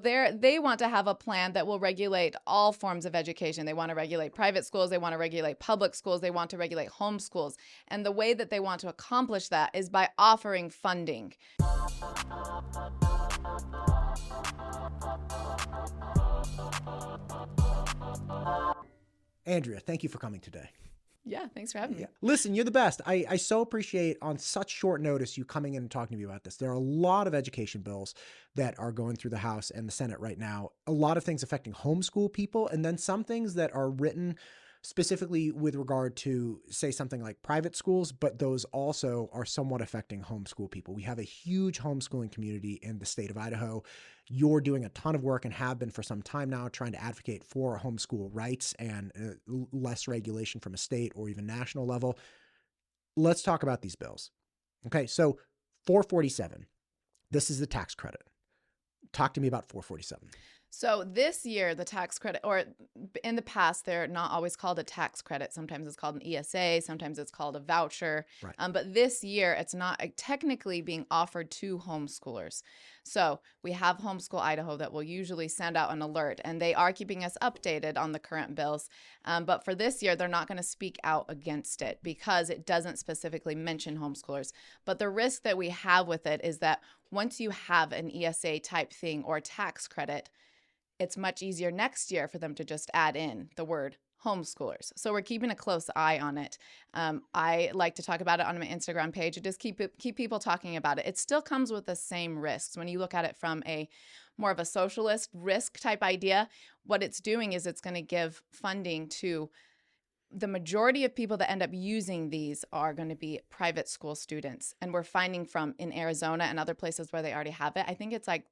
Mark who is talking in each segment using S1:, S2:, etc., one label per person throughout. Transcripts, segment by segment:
S1: They want to have a plan that will regulate all forms of education. They want to regulate private schools. They want to regulate public schools. They want to regulate homeschools. And the way that they want to accomplish that is by offering funding.
S2: Andrea, thank you for coming today.
S1: Yeah, thanks for having me.
S2: Yeah. Listen, you're the best. I so appreciate on such short notice you coming in and talking to me about this. There are a lot of education bills that are going through the House and the Senate right now. A lot of things affecting homeschool people, and then some things that are written specifically with regard to, say, something like private schools, but those also are somewhat affecting homeschool people. We have a huge homeschooling community in the state of Idaho. You're doing a ton of work and have been for some time now trying to advocate for homeschool rights and less regulation from a state or even national level. Let's talk about these bills. Okay, so 447, this is the tax credit. Talk to me about 447.
S1: So this year, the tax credit, or in the past, they're not always called a tax credit. Sometimes it's called an ESA. Sometimes it's called a voucher.
S2: Right.
S1: But this year, it's not technically being offered to homeschoolers. So we have Homeschool Idaho that will usually send out an alert, and they are keeping us updated on the current bills. But for this year, they're not going to speak out against it because it doesn't specifically mention homeschoolers. But the risk that we have with it is that once you have an ESA type thing or tax credit, it's much easier next year for them to just add in the word homeschoolers. So we're keeping a close eye on it. I like to talk about it on my Instagram page and just keep people talking about it. It still comes with the same risks. When you look at it from a more of a socialist risk type idea, what it's doing is it's going to give funding to the majority of people that end up using these are going to be private school students. And we're finding from in Arizona and other places where they already have it, I think it's like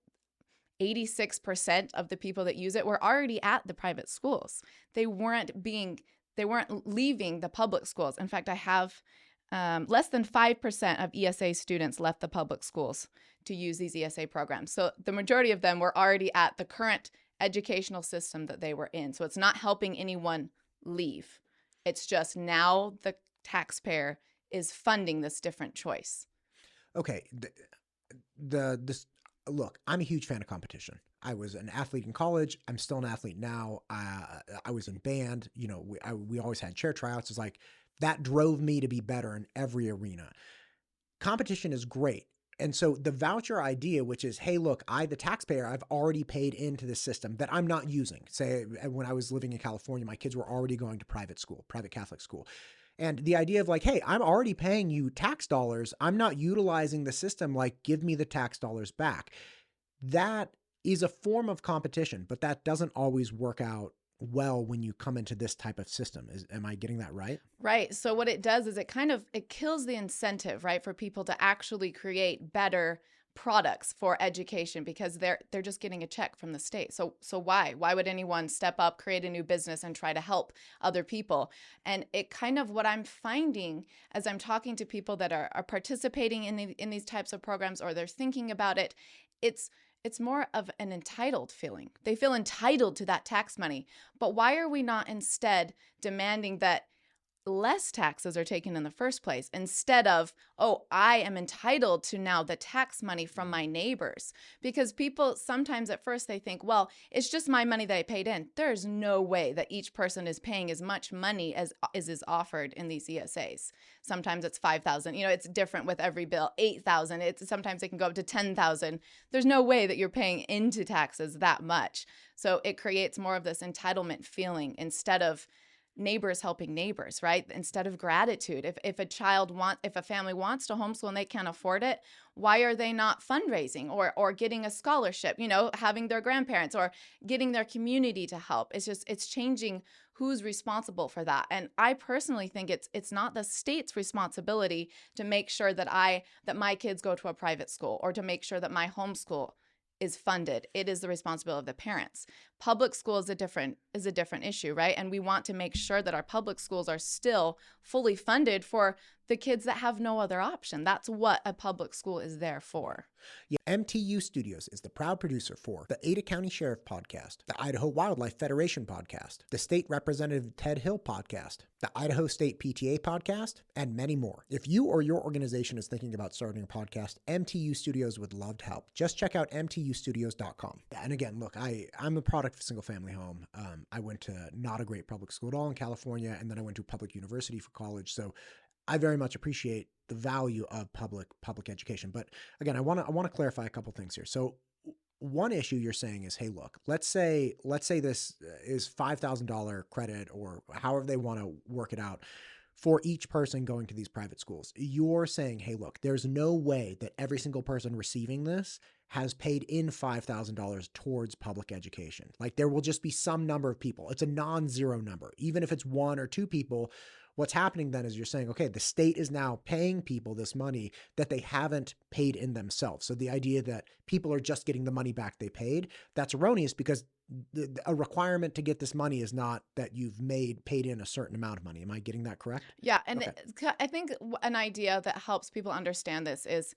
S1: 86% of the people that use it were already at the private schools. They weren't leaving the public schools. In fact, I have less than 5% of ESA students left the public schools to use these ESA programs. So the majority of them were already at the current educational system that they were in. So it's not helping anyone leave. It's just now the taxpayer is funding this different choice.
S2: Okay. Look, I'm a huge fan of competition. I was an athlete in college. I'm still an athlete now. I was in band. You know, we always had chair tryouts. It's like that drove me to be better in every arena. Competition is great. And so the voucher idea, which is, hey, look, the taxpayer, I've already paid into the system that I'm not using. Say when I was living in California, my kids were already going to private Catholic school. And the idea of like, hey, I'm already paying you tax dollars. I'm not utilizing the system. Like, give me the tax dollars back. That is a form of competition, but that doesn't always work out well when you come into this type of system. Am I getting that right?
S1: Right. So what it does is it kills the incentive, right, for people to actually create better products for education because they're just getting a check from the state. So why would anyone step up, create a new business and try to help other people? And it kind of what I'm finding as I'm talking to people that are participating in these types of programs or they're thinking about it, it's more of an entitled feeling. They feel entitled to that tax money. But why are we not instead demanding that less taxes are taken in the first place instead of, oh, I am entitled to now the tax money from my neighbors? Because people sometimes at first they think, well, it's just my money that I paid in. There's no way that each person is paying as much money as is offered in these ESAs. Sometimes it's $5,000. You know, it's different with every bill. $8,000. Sometimes it can go up to $10,000. There's no way that you're paying into taxes that much. So it creates more of this entitlement feeling instead of neighbors helping neighbors, right? Instead of gratitude. If a family wants to homeschool and they can't afford it, why are they not fundraising or getting a scholarship, you know, having their grandparents or getting their community to help? It's changing who's responsible for that. And I personally think it's not the state's responsibility to make sure that my kids go to a private school or to make sure that my homeschool is funded. It is the responsibility of the parents. Public school is a different issue, right? And we want to make sure that our public schools are still fully funded for the kids that have no other option. That's what a public school is there for.
S2: Yeah, MTU Studios is the proud producer for the Ada County Sheriff Podcast, the Idaho Wildlife Federation Podcast, the State Representative Ted Hill Podcast, the Idaho State PTA Podcast, and many more. If you or your organization is thinking about starting a podcast, MTU Studios would love to help. Just check out mtustudios.com. And again, look, I'm a product of a single family home. I went to not a great public school at all in California, and then I went to a public university for college. So I very much appreciate the value of public education. But again, I want to clarify a couple things here. So one issue you're saying is, hey, look, let's say this is $5,000 credit or however they want to work it out for each person going to these private schools. You're saying, hey, look, there's no way that every single person receiving this has paid in $5,000 towards public education. Like there will just be some number of people. It's a non-zero number. Even if it's one or two people, what's happening then is you're saying, okay, the state is now paying people this money that they haven't paid in themselves. So the idea that people are just getting the money back they paid, that's erroneous because a requirement to get this money is not that you've paid in a certain amount of money. Am I getting that correct?
S1: Yeah. And I think an idea that helps people understand this is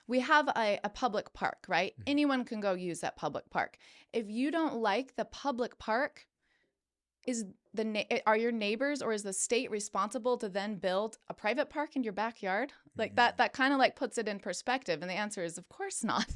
S1: we have a public park, right? Mm-hmm. Anyone can go use that public park. If you don't like the public park, are your neighbors or is the state responsible to then build a private park in your backyard? Like that kind of like puts it in perspective. And the answer is, of course not.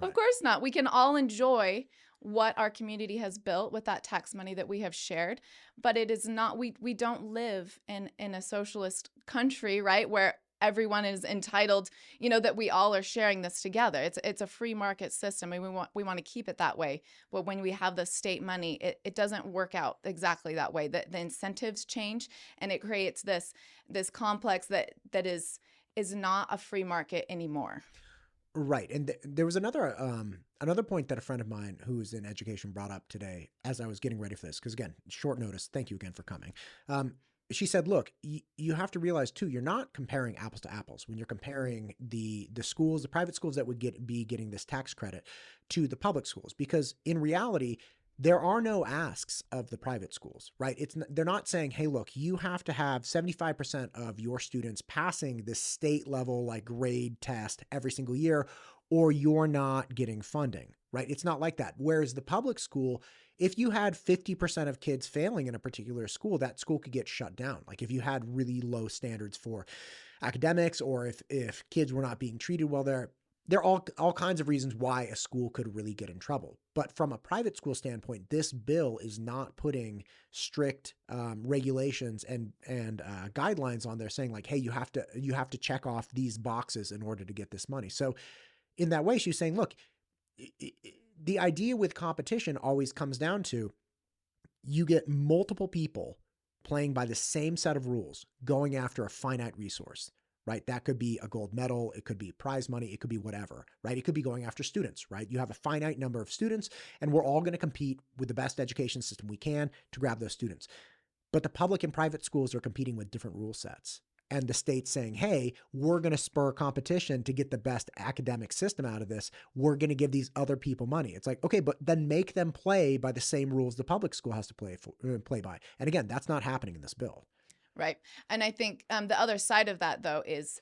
S1: Of course not. We can all enjoy what our community has built with that tax money that we have shared, but it is not, we don't live in a socialist country, right? Where everyone is entitled, that we all are sharing this together. It's a free market system, and we want to keep it that way. But when we have the state money, it doesn't work out exactly that way. The incentives change, and it creates this complex that is not a free market anymore.
S2: Right. And there was another point that a friend of mine who's in education brought up today as I was getting ready for this, because again, short notice. Thank you again for coming. She said, look, you have to realize too, you're not comparing apples to apples when you're comparing the schools, the private schools that would be getting this tax credit to the public schools, because in reality, there are no asks of the private schools, right? They're not saying, hey, look, you have to have 75% of your students passing this state level like grade test every single year, or you're not getting funding, right? It's not like that. Whereas the public school, if you had 50% of kids failing in a particular school, that school could get shut down. Like if you had really low standards for academics, or if kids were not being treated well there are all kinds of reasons why a school could really get in trouble. But from a private school standpoint, this bill is not putting strict regulations and guidelines on there saying like, hey, you have to check off these boxes in order to get this money. So in that way, she's saying, look, the idea with competition always comes down to you get multiple people playing by the same set of rules, going after a finite resource, right? That could be a gold medal. It could be prize money. It could be whatever, right? It could be going after students, right? You have a finite number of students, and we're all going to compete with the best education system we can to grab those students. But the public and private schools are competing with different rule sets. And the state's saying, hey, we're going to spur competition to get the best academic system out of this. We're going to give these other people money. It's like, okay, but then make them play by the same rules the public school has to play by. And again, that's not happening in this bill.
S1: Right. And I think the other side of that, though, is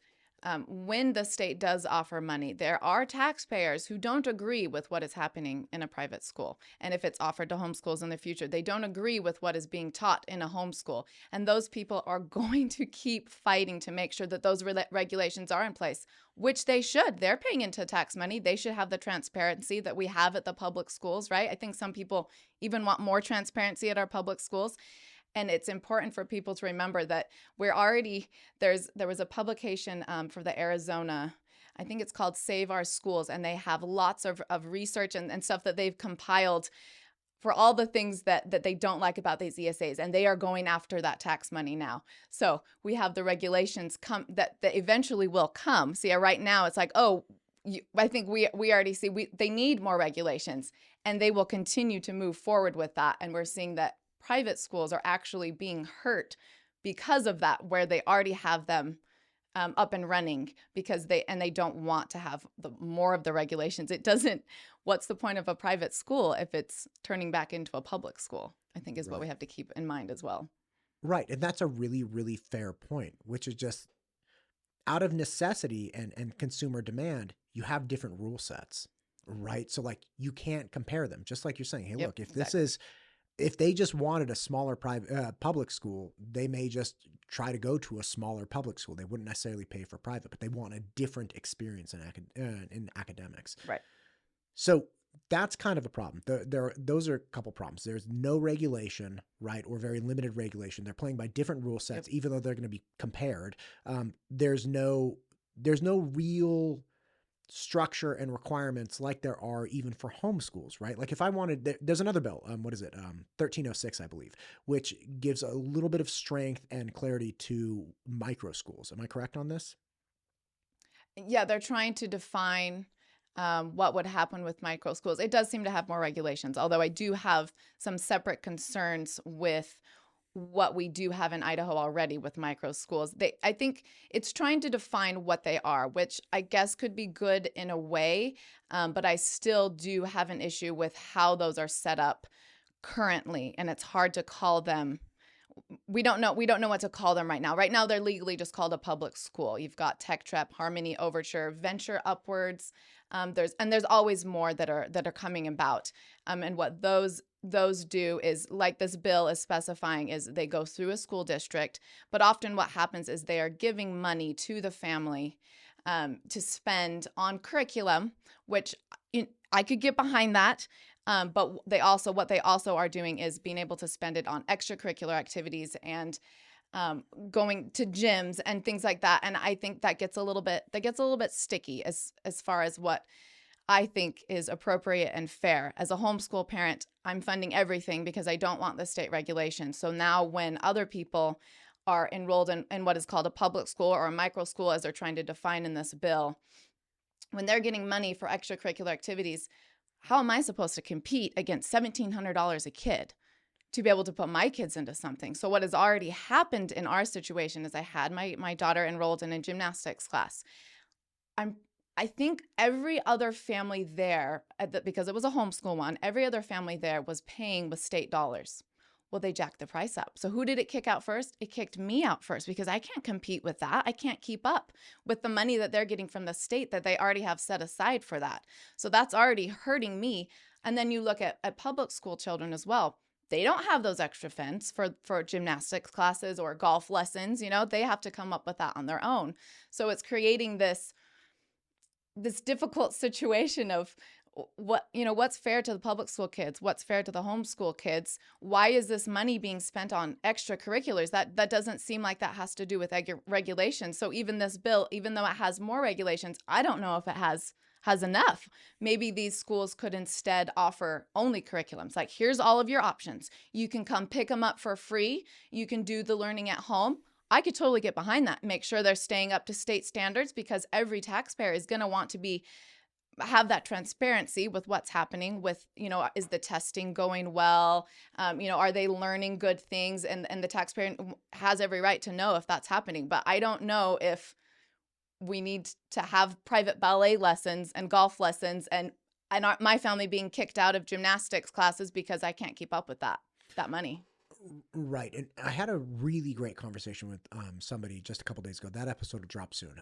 S1: when the state does offer money, there are taxpayers who don't agree with what is happening in a private school. And if it's offered to homeschools in the future, they don't agree with what is being taught in a homeschool. And those people are going to keep fighting to make sure that those regulations are in place, which they should. They're paying into tax money. They should have the transparency that we have at the public schools, right? I think some people even want more transparency at our public schools. And it's important for people to remember that there was a publication for the Arizona, I think it's called Save Our Schools, and they have lots of research and stuff that they've compiled for all the things that they don't like about these ESAs, and they are going after that tax money now. So we have the regulations that eventually will come. See, right now it's like, I think we already see they need more regulations, and they will continue to move forward with that. And we're seeing that private schools are actually being hurt because of that, where they already have them up and running because they don't want to have more of the regulations. What's the point of a private school if it's turning back into a public school? I think is what we have to keep in mind as well.
S2: Right. And that's a really, really fair point, which is just out of necessity and consumer demand, you have different rule sets, right? So like you can't compare them. Just like you're saying, hey,
S1: Yep,
S2: look, if
S1: exactly.
S2: if they just wanted a smaller private public school, they may just try to go to a smaller public school. They wouldn't necessarily pay for private, but they want a different experience in academics.
S1: Right.
S2: So that's kind of a problem. Those are a couple problems. There's no regulation, right, or very limited regulation. They're playing by different rule sets,
S1: Yep.
S2: even though they're going to be compared. There's no real structure and requirements like there are even for homeschools, right? Like if I wanted, there's another bill, what is it? 1306, I believe, which gives a little bit of strength and clarity to micro schools. Am I correct on this?
S1: Yeah, they're trying to define what would happen with micro schools. It does seem to have more regulations, although I do have some separate concerns with what we do have in Idaho already with micro schools. I think it's trying to define what they are, which I guess could be good in a way, but I still do have an issue with how those are set up currently, and it's hard to call them. We don't know what to call them right now. Right now, they're legally just called a public school. You've got Tech Trep, Harmony, Overture, Venture Upwards. There's always more that are coming about. And what those do is, like this bill is specifying, is they go through a school district. But often what happens is they are giving money to the family to spend on curriculum, which I could get behind that. But what they also are doing is being able to spend it on extracurricular activities and going to gyms and things like that. And I think that gets a little bit sticky as far as what I think is appropriate and fair. As a homeschool parent, I'm funding everything because I don't want the state regulation. So now when other people are enrolled in what is called a public school or a micro school, as they're trying to define in this bill, when they're getting money for extracurricular activities, how am I supposed to compete against $1,700 a kid to be able to put my kids into something? So what has already happened in our situation is I had my daughter enrolled in a gymnastics class. I think every other family there, because it was a homeschool one, every other family there was paying with state dollars. Well, they jacked the price up. So who did it kick out first? It kicked me out first because I can't compete with that. I can't keep up with the money that they're getting from the state that they already have set aside for that. So that's already hurting me. And then you look at public school children as well. They don't have those extra funds for gymnastics classes or golf lessons. They have to come up with that on their own. So it's creating this difficult situation of what's fair to the public school kids, what's fair to the homeschool kids. Why is this money being spent on extracurriculars? That doesn't seem like that has to do with regulations. So even this bill, even though it has more regulations, I don't know if it has enough. Maybe these schools could instead offer only curriculums. Like, here's all of your options. You can come pick them up for free. You can do the learning at home. I could totally get behind that. Make sure they're staying up to state standards, because every taxpayer is going to want to have that transparency with what's happening with, is the testing going well? Are they learning good things? And the taxpayer has every right to know if that's happening. But I don't know if we need to have private ballet lessons and golf lessons and my family being kicked out of gymnastics classes because I can't keep up with that money.
S2: Right. And I had a really great conversation with somebody just a couple days ago. That episode will drop soon.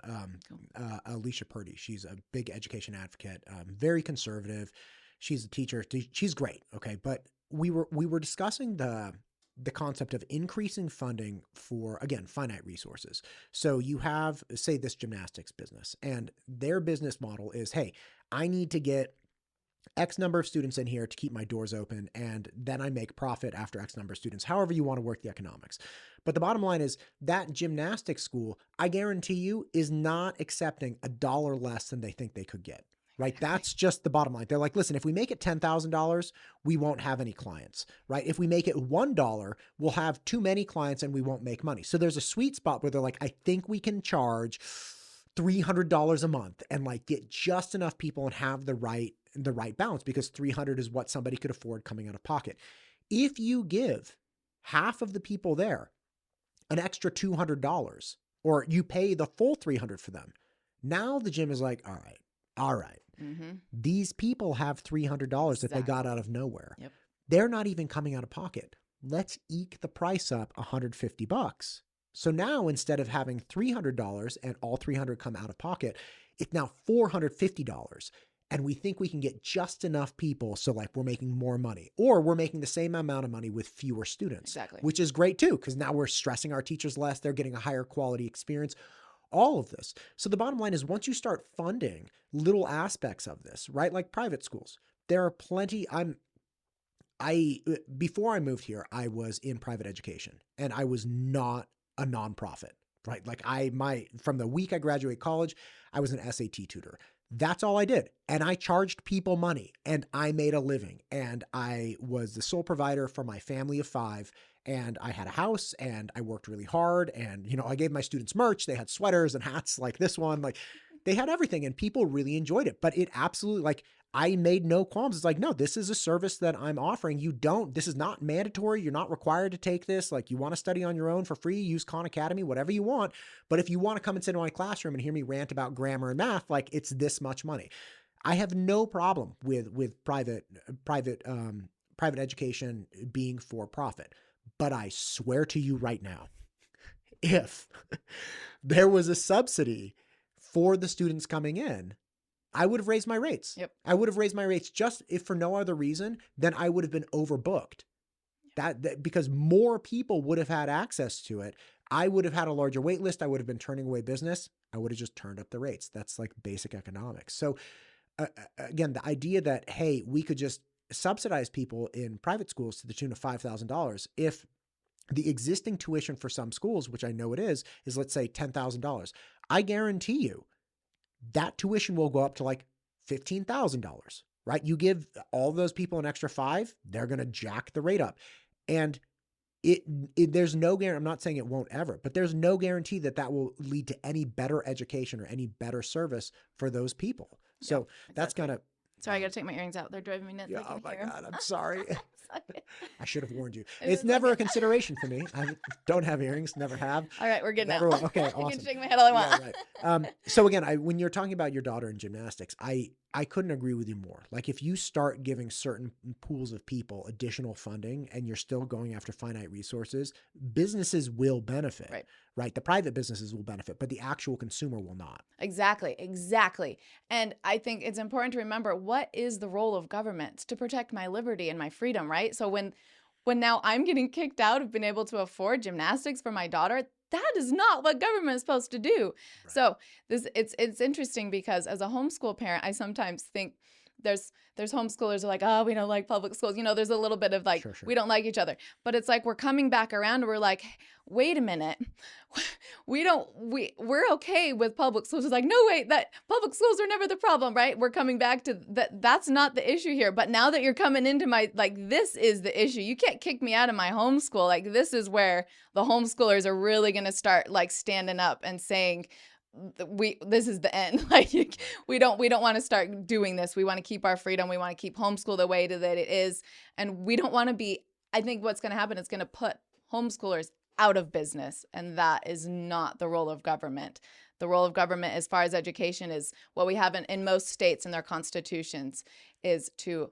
S1: Cool.
S2: Alicia Purdy. She's a big education advocate, very conservative. She's a teacher. She's great. Okay. But we were discussing the concept of increasing funding for, again, finite resources. So you have, say, this gymnastics business, and their business model is, hey, I need to get X number of students in here to keep my doors open, and then I make profit after X number of students, however you want to work the economics. But the bottom line is that gymnastics school, I guarantee you, is not accepting $1 less than they think they could get, right? That's just the bottom line. They're like, listen, if we make it $10,000, we won't have any clients, right? If we make it $1, we'll have too many clients and we won't make money. So there's a sweet spot where they're like, I think we can charge $300 a month and like get just enough people and have the right balance, because $300 is what somebody could afford coming out of pocket. If you give half of the people there an extra $200, or you pay the full $300 for them, now the gym is like, all right.
S1: Mm-hmm.
S2: These people have $300 that they got out of nowhere.
S1: Yep.
S2: They're not even coming out of pocket. Let's eke the price up $150 So now instead of having $300 and all 300 come out of pocket, it's now $450. And we think we can get just enough people. So like we're making more money, or we're making the same amount of money with fewer students,
S1: Exactly.
S2: which is great too, because now we're stressing our teachers less. They're getting a higher quality experience, all of this. So the bottom line is once you start funding little aspects of this, right? Like private schools, there are plenty. Before I moved here, I was in private education and I was not a nonprofit, right? Like from the week I graduated college, I was an SAT tutor. That's all I did. And I charged people money and I made a living, and I was the sole provider for my family of 5. And I had a house and I worked really hard, and, I gave my students merch. They had sweaters and hats like this one, like they had everything, and people really enjoyed it. But it absolutely, like, I made no qualms. It's like, no, this is a service that I'm offering. This is not mandatory. You're not required to take this. Like, you want to study on your own for free, use Khan Academy, whatever you want. But if you want to come and sit in my classroom and hear me rant about grammar and math, like, it's this much money. I have no problem with private education being for profit. But I swear to you right now, if there was a subsidy for the students coming in, I would have raised my rates.
S1: Yep.
S2: I would have raised my rates just if for no other reason than I would have been overbooked. That because more people would have had access to it. I would have had a larger wait list. I would have been turning away business. I would have just turned up the rates. That's like basic economics. So again, the idea that, hey, we could just subsidize people in private schools to the tune of $5,000 if the existing tuition for some schools, which I know it is let's say $10,000. I guarantee you that tuition will go up to like $15,000, right? You give all those people an extra 5, they're going to jack the rate up. And there's no guarantee, I'm not saying it won't ever, but there's no guarantee that will lead to any better education or any better service for those people. So
S1: exactly.
S2: That's kind of,
S1: sorry, I got to take my earrings out. They're driving me nuts.
S2: Yeah, oh my God, I'm sorry.
S1: Sorry.
S2: I should have warned you. It's never a consideration for me. I don't have earrings, never have.
S1: All right, we're good now.
S2: Okay, awesome.
S1: I can shake my head all I want.
S2: Yeah, right. So again, when you're talking about your daughter in gymnastics, I couldn't agree with you more. Like if you start giving certain pools of people additional funding and you're still going after finite resources, businesses will benefit, right? The private businesses will benefit, but the actual consumer will not.
S1: Exactly. And I think it's important to remember, what is the role of government? To protect my liberty and my freedom, right? So when now I'm getting kicked out of being able to afford gymnastics for my daughter, that is not what government is supposed to do. Right. So it's interesting because as a homeschool parent, I sometimes think there's homeschoolers are like, oh, we don't like public schools. There's a little bit of like, sure. We don't like each other. But it's like we're coming back around and we're like, wait a minute. We're okay with public schools. It's like, no, wait, that public schools are never the problem, right? We're coming back to that. That's not the issue here. But now that you're coming into my, like, this is the issue. You can't kick me out of my homeschool. Like, this is where the homeschoolers are really going to start like standing up and saying, this is the end. Like we don't want to start doing this. We want to keep our freedom. We want to keep homeschool the way that it is. And we don't want to be, I think what's going to happen is going to put homeschoolers out of business. And that is not the role of government. The role of government as far as education is what we have in most states in their constitutions is to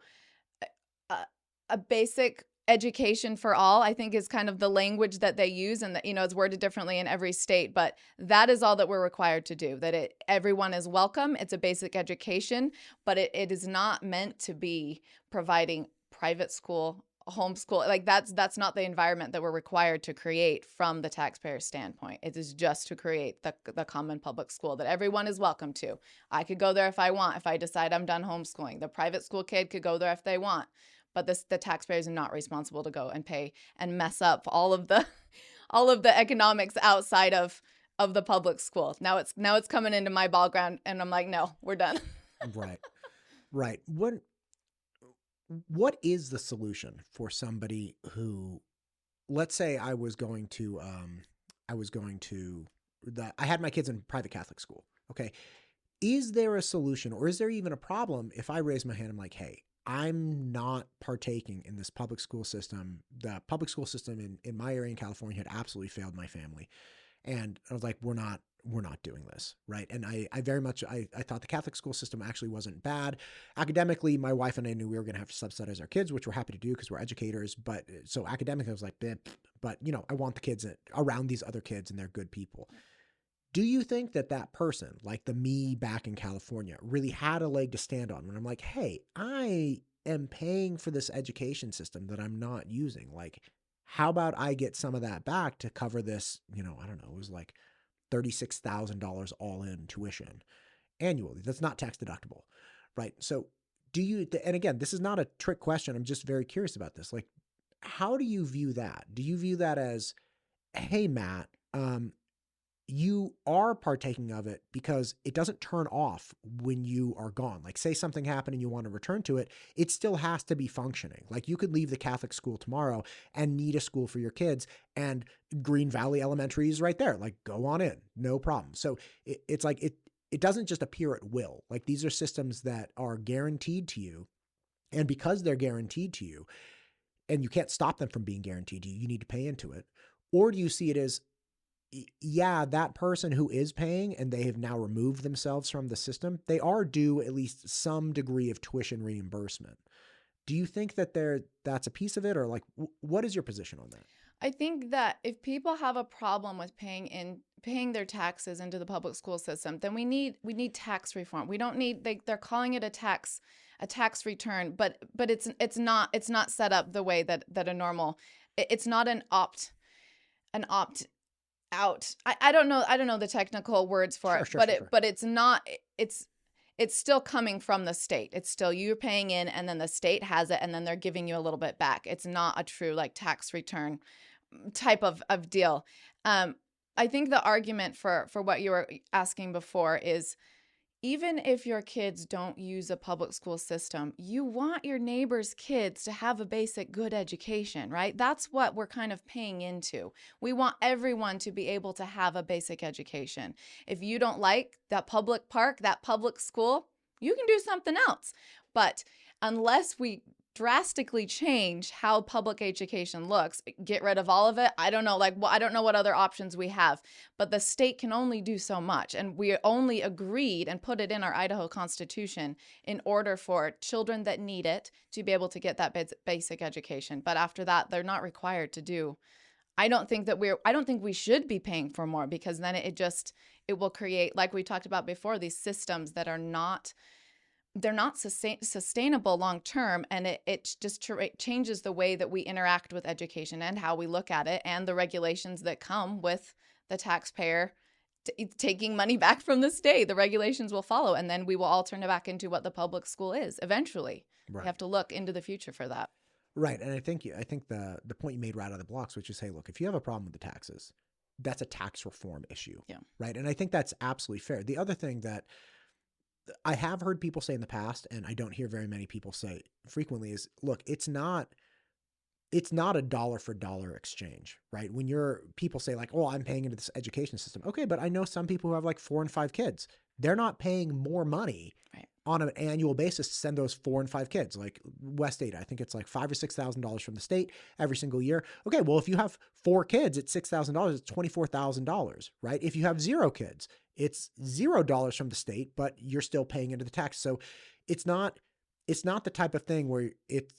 S1: a basic education for all, I think is kind of the language that they use, and that, it's worded differently in every state, but that is all that we're required to do, that everyone is welcome. It's a basic education, but it is not meant to be providing private school, homeschool. Like that's not the environment that we're required to create from the taxpayer standpoint. It is just to create the common public school that everyone is welcome to. I could go there if I want, if I decide I'm done homeschooling. The private school kid could go there if they want. But the taxpayers are not responsible to go and pay and mess up all of the economics outside of the public school. Now it's coming into my ball ground, and I'm like, no, we're done.
S2: Right. What is the solution for somebody who, let's say I had my kids in private Catholic school. Okay. Is there a solution, or is there even a problem if I raise my hand? I'm like, hey, I'm not partaking in this public school system. The public school system in my area in California had absolutely failed my family. And I was like, we're not we're not doing this, right? And I very much, I thought the Catholic school system actually wasn't bad. Academically, my wife and I knew we were going to have to subsidize our kids, which we're happy to do because we're educators. But so academically, I was like, "Bleh," but I want the kids around these other kids and they're good people. Do you think that that person, like the me back in California, really had a leg to stand on when I'm like, hey, I am paying for this education system that I'm not using? Like, how about I get some of that back to cover this? I don't know, it was like $36,000 all in tuition annually. That's not tax deductible, right? So do you, and again, this is not a trick question. I'm just very curious about this. Like, how do you view that? Do you view that as, hey, Matt, you are partaking of it because it doesn't turn off when you are gone. Like say something happened and you want to return to it, it still has to be functioning. Like you could leave the Catholic school tomorrow and need a school for your kids, and Green Valley Elementary is right there. Like go on in, no problem. So it's like it doesn't just appear at will. Like these are systems that are guaranteed to you. And because they're guaranteed to you and you can't stop them from being guaranteed to you, you need to pay into it. Or do you see it as, yeah, that person who is paying and they have now removed themselves from the system, they are due at least some degree of tuition reimbursement. Do you think that that's a piece of it, or like, what is your position on that?
S1: I think that if people have a problem with paying their taxes into the public school system, then we need tax reform. We don't need, they're calling it a tax return, but it's not set up the way that a normal, it's not an opt out. I don't know the technical words for it, but it's not, it's still coming from the state. It's still you're paying in and then the state has it and then they're giving you a little bit back. It's not a true like tax return type of deal. I think the argument for what you were asking before is, even if your kids don't use a public school system, you want your neighbor's kids to have a basic good education, right? That's what we're kind of paying into. We want everyone to be able to have a basic education. If you don't like that public park, that public school, you can do something else. But unless we drastically change how public education looks, get rid of all of it, I don't know, I don't know what other options we have, but the state can only do so much. And we only agreed and put it in our Idaho Constitution in order for children that need it to be able to get that basic education. But after that, they're not required to do. I don't think we should be paying for more, because then it will create, like we talked about before, these systems that are not, they're not sustainable long term, and it just changes the way that we interact with education and how we look at it, and the regulations that come with the taxpayer taking money back from the state. The regulations will follow, and then we will all turn it back into what the public school is eventually. Right. We have to look into the future for that.
S2: Right, and I think the point you made right out of the blocks, which is, hey, look, if you have a problem with the taxes, that's a tax reform issue. Yeah. Right, and I think that's absolutely fair. The other thing that I have heard people say in the past, and I don't hear very many people say frequently, is, look, it's not a dollar for dollar exchange, right? When people say like, oh, I'm paying into this education system. Okay, but I know some people who have like 4 and 5 kids. They're not paying more money on an annual basis to send those 4 and 5 kids. Like West Ada, I think it's like $5,000 or $6,000 from the state every single year. Okay, well, if you have 4 kids, it's $6,000. It's $24,000, right? If you have 0 kids, it's $0 from the state, but you're still paying into the tax. So it's not the type of thing where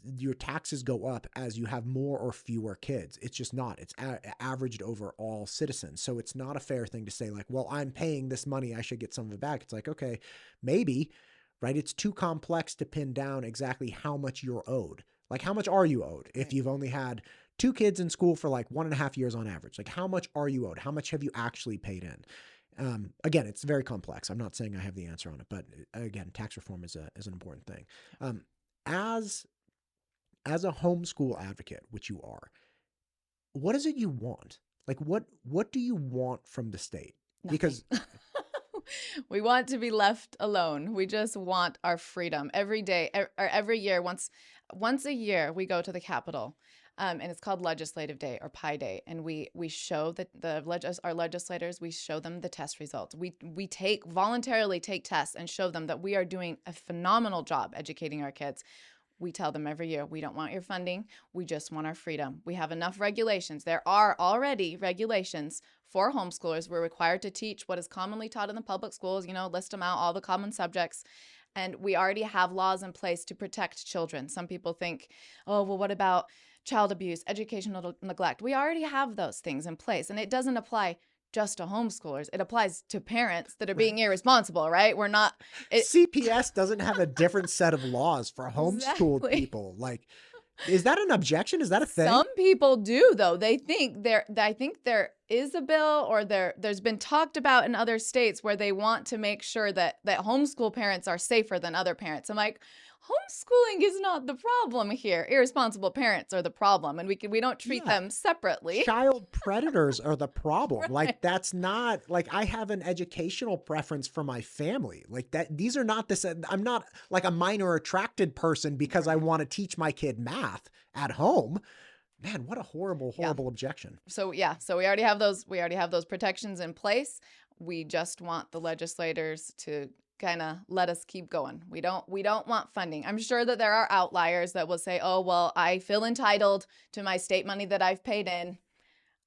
S2: your taxes go up as you have more or fewer kids. It's just not. It's averaged over all citizens. So it's not a fair thing to say like, well, I'm paying this money, I should get some of it back. It's like, okay, maybe, right? It's too complex to pin down exactly how much you're owed. Like, how much are you owed if you've only had 2 kids in school for like 1.5 years on average? Like, how much are you owed? How much have you actually paid in? Again, it's very complex. I'm not saying I have the answer on it, but again, tax reform is an important thing. As a homeschool advocate, which you are, what is it you want? Like, what do you want from the state?
S1: Nothing.
S2: Because
S1: we want to be left alone. We just want our freedom. Every day or every year, once a year, we go to the Capitol. And it's called Legislative Day or Pi Day. And we show that our legislators, we show them the test results. We voluntarily take tests and show them that we are doing a phenomenal job educating our kids. We tell them every year, we don't want your funding. We just want our freedom. We have enough regulations. There are already regulations for homeschoolers. We're required to teach what is commonly taught in the public schools, list them out, all the common subjects. And we already have laws in place to protect children. Some people think, oh, well, what about child abuse, educational neglect? We already have those things in place. And it doesn't apply just to homeschoolers. It applies to parents that are being irresponsible, right? We're not.
S2: CPS doesn't have a different set of laws for homeschooled
S1: Exactly.
S2: people. Like, is that an objection? Is that a thing?
S1: Some people do, though. They think I think there is a bill, or there's been talked about in other states where they want to make sure that homeschool parents are safer than other parents. I'm like, homeschooling is not the problem here. Irresponsible parents are the problem, and we don't treat them separately.
S2: Child predators are the problem.
S1: Right.
S2: Like, that's not, like, I have an educational preference for my family. Like, that, these are not this, I'm not like a minor attracted person because I want to teach my kid math at home. Man, what a horrible objection.
S1: So we already have those protections in place. We just want the legislators to kind of let us keep going. We don't want funding. I'm sure that there are outliers that will say, oh, well, I feel entitled to my state money that I've paid in.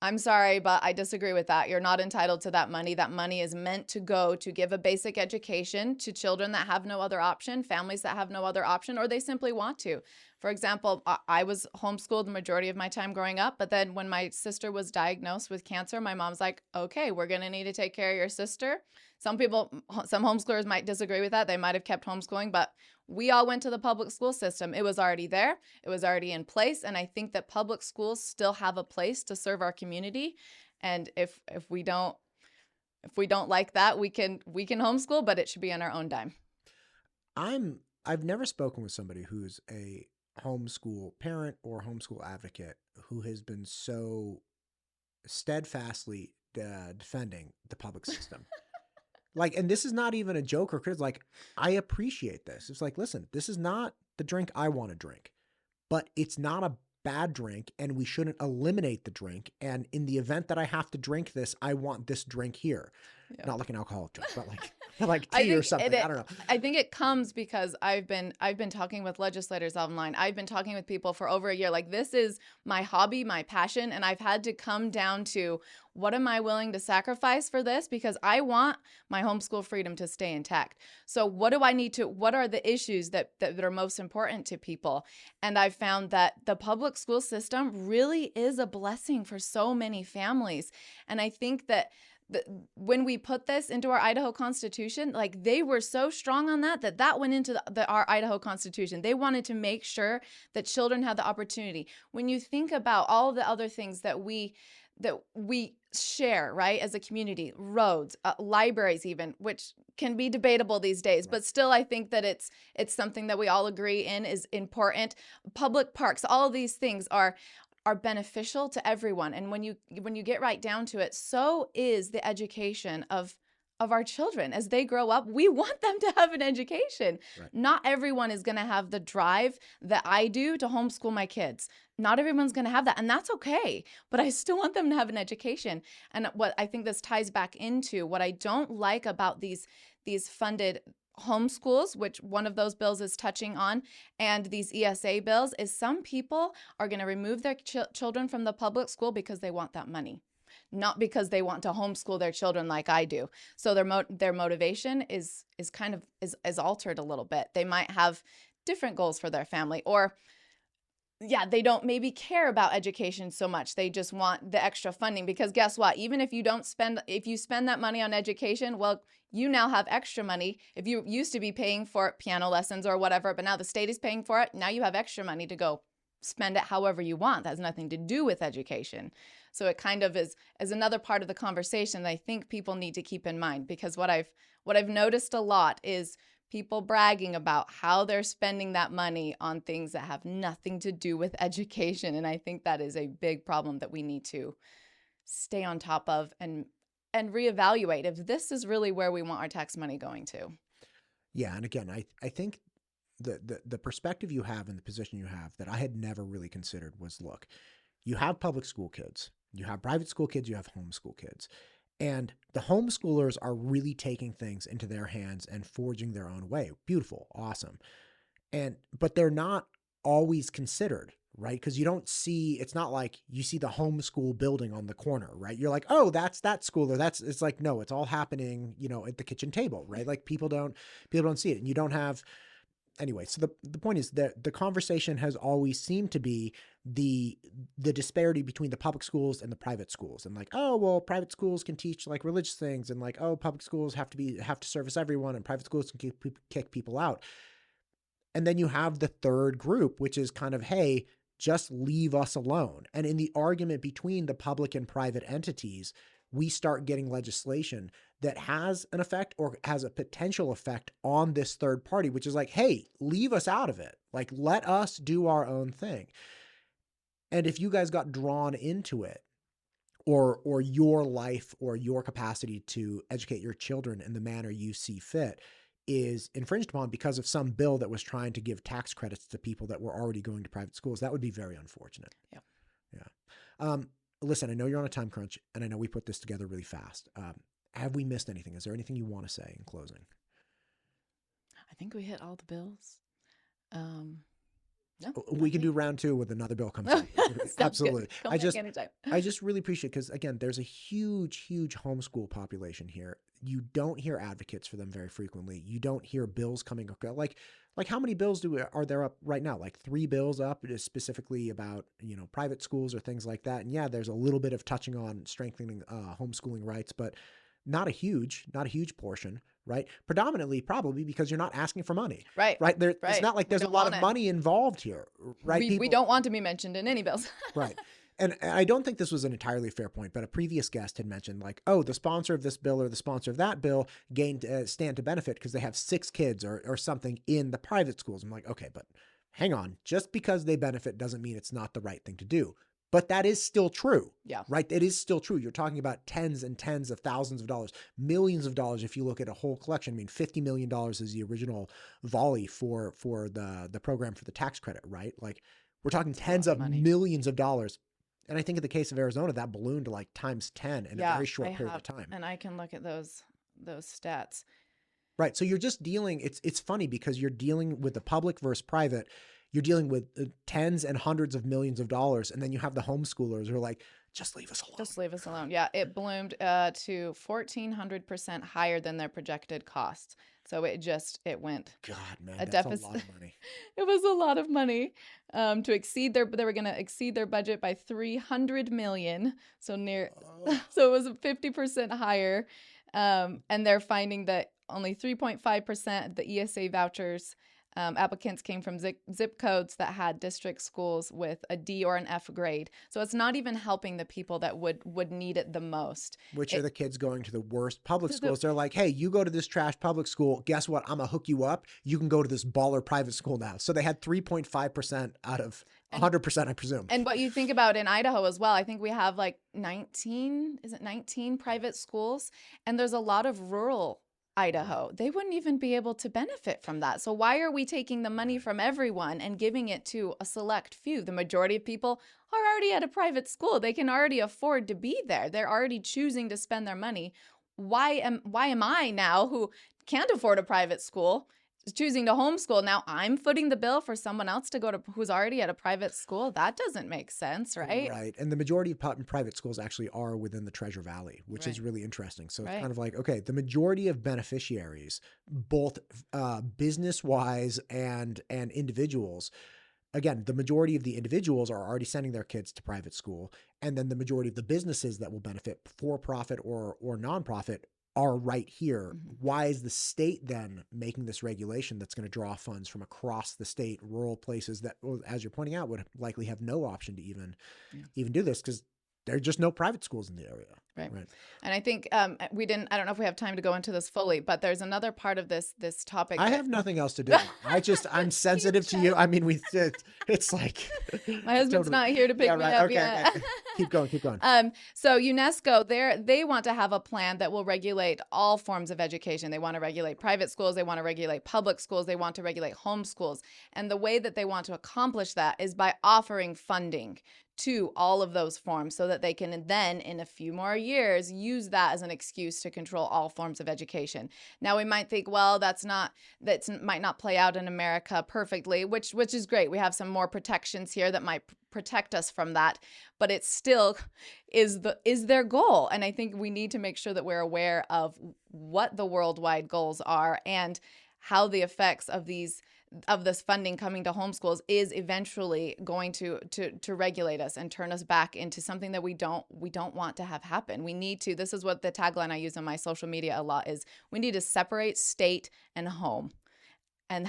S1: I'm sorry, but I disagree with that. You're not entitled to that money. That money is meant to go to give a basic education to children that have no other option, families that have no other option, or they simply want to. For example, I was homeschooled the majority of my time growing up, but then when my sister was diagnosed with cancer, my mom's like, okay, we're going to need to take care of your sister. Some homeschoolers might disagree with that. They might have kept homeschooling, but we all went to the public school system. It was already there. It was already in place. And I think that public schools still have a place to serve our community. And if we don't like that, we can homeschool, but it should be on our own dime.
S2: I've never spoken with somebody who's a homeschool parent or homeschool advocate who has been so steadfastly defending the public system. Like, and this is not even a joke or criticism. Like, I appreciate this. It's like, listen, this is not the drink I want to drink, but it's not a bad drink, and we shouldn't eliminate the drink. And in the event that I have to drink this, I want this drink here. Yeah. Not like an alcoholic drink, but like tea or something. I don't know.
S1: I think it comes because I've been talking with legislators online. I've been talking with people for over a year. Like, this is my hobby, my passion, and I've had to come down to, what am I willing to sacrifice for this? Because I want my homeschool freedom to stay intact. So what are the issues that are most important to people? And I've found that the public school system really is a blessing for so many families. And I think that when we put this into our Idaho Constitution, like, they were so strong on that went into our Idaho Constitution. They wanted to make sure that children had the opportunity. When you think about all the other things that we share, right, as a community, roads, libraries even, which can be debatable these days, but still I think that it's something that we all agree in is important. Public parks, all of these things are beneficial to everyone. And when you get right down to it, so is the education of our children. As they grow up, we want them to have an education. Right. Not everyone is going to have the drive that I do to homeschool my kids. Not everyone's going to have that, and that's okay. But I still want them to have an education. And what I think this ties back into, what I don't like about these funded homeschools, which one of those bills is touching on, and these ESA bills, is some people are going to remove their children from the public school because they want that money, not because they want to homeschool their children like I do. So their motivation is kind of is altered a little bit. They might have different goals for their family, or they don't maybe care about education so much. They just want the extra funding, because guess what? Even if you spend that money on education, well, you now have extra money. If you used to be paying for piano lessons or whatever, but now the state is paying for it, now you have extra money to go spend it however you want. That has nothing to do with education. So it kind of is another part of the conversation that I think people need to keep in mind, because what I've noticed a lot is people bragging about how they're spending that money on things that have nothing to do with education. And I think that is a big problem that we need to stay on top of and reevaluate if this is really where we want our tax money going to.
S2: Yeah. And again, I think the perspective you have and the position you have that I had never really considered was, look, you have public school kids, you have private school kids, you have homeschool kids. And the homeschoolers are really taking things into their hands and forging their own way. Beautiful, awesome. But they're not always considered, right? Because you don't see, it's not like you see the homeschool building on the corner, right? You're like, oh, that's that school, or it's like, no, it's all happening, at the kitchen table, right? Like people don't see it, and you don't have, anyway. So the point is that the conversation has always seemed to be the disparity between the public schools and the private schools, and like, oh, well, private schools can teach like religious things, and like, oh, public schools have to service everyone, and private schools can kick people out. And then you have the third group, which is kind of, hey, just leave us alone. And in the argument between the public and private entities, we start getting legislation that has an effect or has a potential effect on this third party, which is like, hey, leave us out of it. Like, let us do our own thing. And if you guys got drawn into it, or your life or your capacity to educate your children in the manner you see fit is infringed upon because of some bill that was trying to give tax credits to people that were already going to private schools, that would be very unfortunate.
S1: Yeah.
S2: Yeah. Listen, I know you're on a time crunch, and I know we put this together really fast. Have we missed anything? Is there anything you want to say in closing?
S1: I think we hit all the bills. No,
S2: we can do round 2 with another bill comes in. Absolutely. I just really appreciate, because again, there's a huge homeschool population here. You don't hear advocates for them very frequently. You don't hear bills coming like how many bills are there up right now? Like 3 bills up specifically about, private schools or things like that. And yeah, there's a little bit of touching on strengthening homeschooling rights, but not a huge portion, right? Predominantly probably because you're not asking for money.
S1: Right.
S2: It's not like there's a lot of money involved here, right?
S1: We don't want to be mentioned in any bills.
S2: Right. And I don't think this was an entirely fair point, but a previous guest had mentioned like, oh, the sponsor of this bill or the sponsor of that bill stand to benefit because they have 6 kids or something in the private schools. I'm like, okay, but hang on. Just because they benefit doesn't mean it's not the right thing to do. But that is still true.
S1: Yeah.
S2: Right? It is still true. You're talking about tens and tens of thousands of dollars, millions of dollars if you look at a whole collection. I mean, $50 million is the original volley for the program for the tax credit, right? Like, we're talking tens of millions of dollars. And I think in the case of Arizona, that ballooned to like times 10 in a very short period of time.
S1: And I can look at those stats.
S2: Right. So you're just dealing, it's funny because you're dealing with the public versus private. You're dealing with tens and hundreds of millions of dollars. And then you have the homeschoolers who are like, just leave us alone.
S1: Just leave us alone. Yeah. It bloomed to 1,400% higher than their projected costs. So it went.
S2: God, man, that's a lot of money.
S1: It was a lot of money to exceed they were going to exceed their budget by $300 million. So so it was 50% higher. And they're finding that only 3.5% of the ESA vouchers applicants came from zip codes that had district schools with a D or an F grade. So it's not even helping the people that would need it the most.
S2: Which are the kids going to the worst public schools. They're like, hey, you go to this trash public school. Guess what? I'm going to hook you up. You can go to this baller private school now. So they had 3.5% out of 100%, I presume.
S1: And what you think about in Idaho as well, I think we have like 19 private schools? And there's a lot of rural Idaho. They wouldn't even be able to benefit from that. So why are we taking the money from everyone and giving it to a select few? The majority of people are already at a private school. They can already afford to be there. They're already choosing to spend their money. Why am I now, who can't afford a private school, choosing to homeschool? Now I'm footing the bill for someone else to go to who's already at a private school. That doesn't make sense, right?
S2: Right. And the majority of private schools actually are within the Treasure Valley, which is really interesting. So it's kind of like, okay, the majority of beneficiaries, both business-wise and individuals, again, the majority of the individuals are already sending their kids to private school. And then the majority of the businesses that will benefit, for-profit or nonprofit, are right here. Mm-hmm. Why is the state then making this regulation that's going to draw funds from across the state, rural places that, as you're pointing out, would likely have no option to even do this because there are just no private schools in the area.
S1: Right. And I think I don't know if we have time to go into this fully, but there's another part of this topic.
S2: I have nothing else to do. I'm sensitive to you. I mean, it's like.
S1: My husband's not here to pick me up.
S2: Okay. Keep going.
S1: So UNESCO, they want to have a plan that will regulate all forms of education. They want to regulate private schools. They want to regulate public schools. They want to regulate homeschools. And the way that they want to accomplish that is by offering funding to all of those forms so that they can then in a few more years use that as an excuse to control all forms of education. Now we might think, well, that might not play out in America perfectly, which is great. We have some more protections here that might protect us from that, but it still is their goal. And I think we need to make sure that we're aware of what the worldwide goals are and how the effects of this funding coming to homeschools is eventually going to regulate us and turn us back into something that we don't want to have happen. We need to, this is what the tagline I use on my social media a lot is, we need to separate state and home, and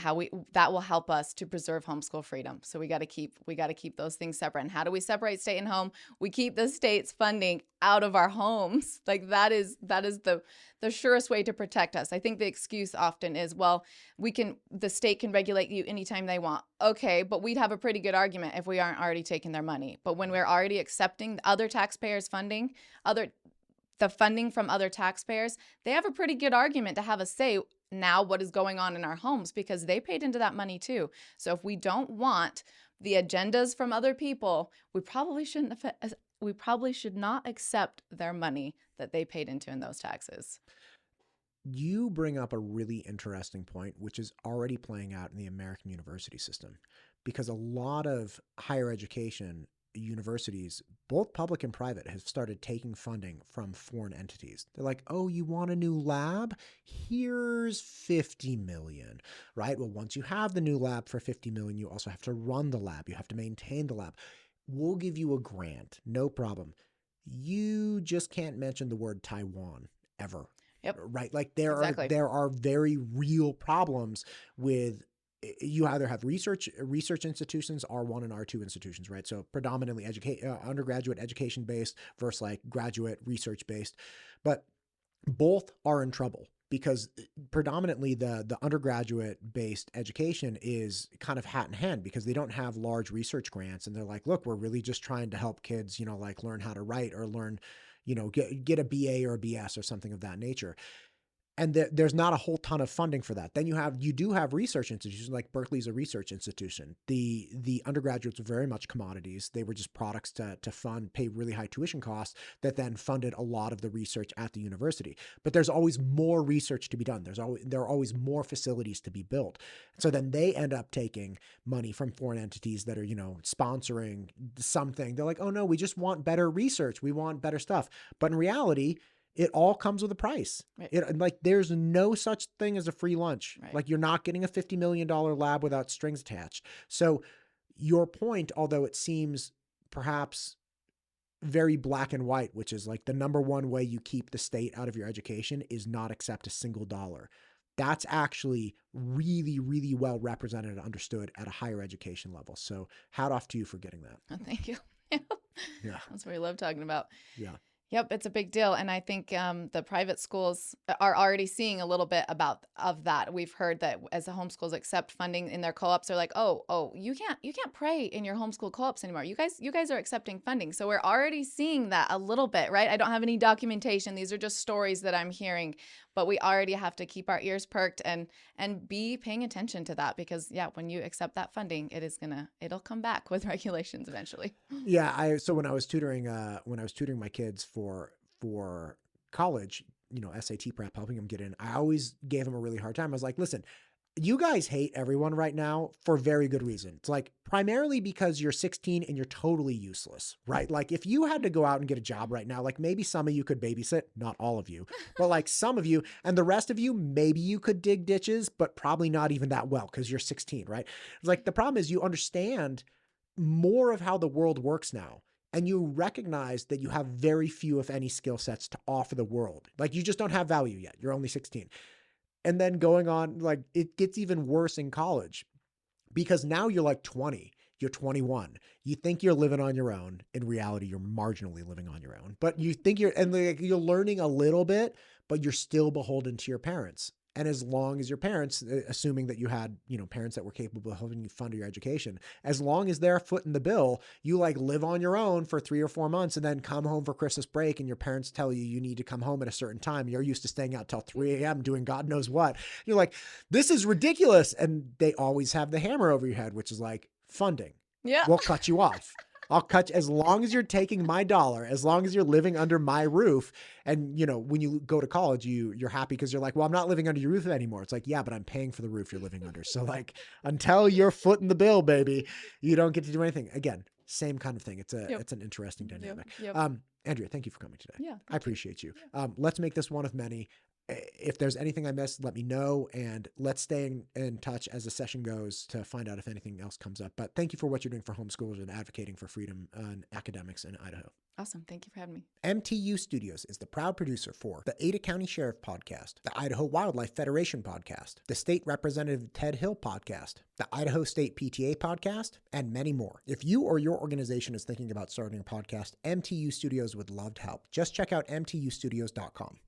S1: that will help us to preserve homeschool freedom. So we got to keep those things separate. And how do we separate state and home? We keep the state's funding out of our homes. Like that is the surest way to protect us. I think the excuse often is, well, the state can regulate you anytime they want. Okay, but we'd have a pretty good argument if we aren't already taking their money. But when we're already accepting other taxpayers' funding, the funding from other taxpayers, they have a pretty good argument to have a say now what is going on in our homes because they paid into that money too. So if we don't want the agendas from other people, we probably should not accept their money that they paid into in those taxes.
S2: You bring up a really interesting point, which is already playing out in the American university system, because a lot of higher education universities, both public and private, have started taking funding from foreign entities. They're like, oh, you want a new lab? Here's 50 million, right? Well, once you have the new lab for 50 million, you also have to run the lab. You have to maintain the lab. We'll give you a grant. No problem. You just can't mention the word Taiwan ever.
S1: Yep.
S2: Right? Like
S1: Exactly.
S2: there are very real problems with, you either have research institutions, R1 and R2 institutions, right? So predominantly undergraduate education based versus like graduate research based, but both are in trouble because predominantly the undergraduate based education is kind of hat in hand because they don't have large research grants. And they're like, look, we're really just trying to help kids, like learn how to write or learn, get a BA or a BS or something of that nature. And there's not a whole ton of funding for that. Then you do have research institutions, like Berkeley's a research institution. The undergraduates were very much commodities. They were just products to pay really high tuition costs that then funded a lot of the research at the university. But there's always more research to be done. There are always more facilities to be built. So then they end up taking money from foreign entities that are, sponsoring something. They're like, oh no, we just want better research. We want better stuff. But in reality, it all comes with a price.
S1: Right.
S2: There's no such thing as a free lunch.
S1: Right.
S2: Like you're not getting a $50 million lab without strings attached. So your point, although it seems perhaps very black and white, which is like the number one way you keep the state out of your education is not accept a single dollar. That's actually really, really well represented and understood at a higher education level. So hat off to you for getting that.
S1: Oh, thank you.
S2: Yeah.
S1: That's what we love talking about.
S2: Yeah.
S1: Yep, it's a big deal. And I think the private schools are already seeing a little bit of that. We've heard that as the homeschools accept funding in their co-ops, they're like, oh, you can't pray in your homeschool co-ops anymore. You guys are accepting funding. So we're already seeing that a little bit, right? I don't have any documentation. These are just stories that I'm hearing, but we already have to keep our ears perked and be paying attention to that because when you accept that funding, it'll come back with regulations eventually.
S2: Yeah. So when I was tutoring my kids for college, SAT prep, helping them get in, I always gave them a really hard time. I was like, listen, you guys hate everyone right now for very good reason. It's like primarily because you're 16 and you're totally useless, right? Like if you had to go out and get a job right now, like maybe some of you could babysit, not all of you, but like some of you and the rest of you, maybe you could dig ditches, but probably not even that well because you're 16, right? It's like the problem is you understand more of how the world works now. And you recognize that you have very few, if any, skill sets to offer the world. Like you just don't have value yet. You're only 16. And then going on, like it gets even worse in college because now you're like 20, you're 21. You think you're living on your own. In reality, you're marginally living on your own, but you think you're learning a little bit, but you're still beholden to your parents. And as long as your parents, assuming that you had, parents that were capable of helping you fund your education, as long as they're footing the bill, you like live on your own for 3 or 4 months and then come home for Christmas break and your parents tell you need to come home at a certain time. You're used to staying out till 3 a.m. doing God knows what. You're like, this is ridiculous. And they always have the hammer over your head, which is like funding.
S1: Yeah.
S2: We'll cut you off. I'll cut you, as long as you're taking my dollar, as long as you're living under my roof. And, when you go to college, you're happy because you're like, well, I'm not living under your roof anymore. It's like, yeah, but I'm paying for the roof you're living under. So like, until you're footing the bill, baby, you don't get to do anything. Again, same kind of thing. It's an interesting dynamic.
S1: Yep.
S2: Andrea, thank you for coming today.
S1: Yeah.
S2: I appreciate you. Let's make this one of many. If there's anything I missed, let me know, and let's stay in touch as the session goes to find out if anything else comes up. But thank you for what you're doing for homeschoolers and advocating for freedom and academics in Idaho.
S1: Awesome. Thank you for having me.
S2: MTU Studios is the proud producer for the Ada County Sheriff Podcast, the Idaho Wildlife Federation Podcast, the State Representative Ted Hill Podcast, the Idaho State PTA Podcast, and many more. If you or your organization is thinking about starting a podcast, MTU Studios would love to help. Just check out mtustudios.com.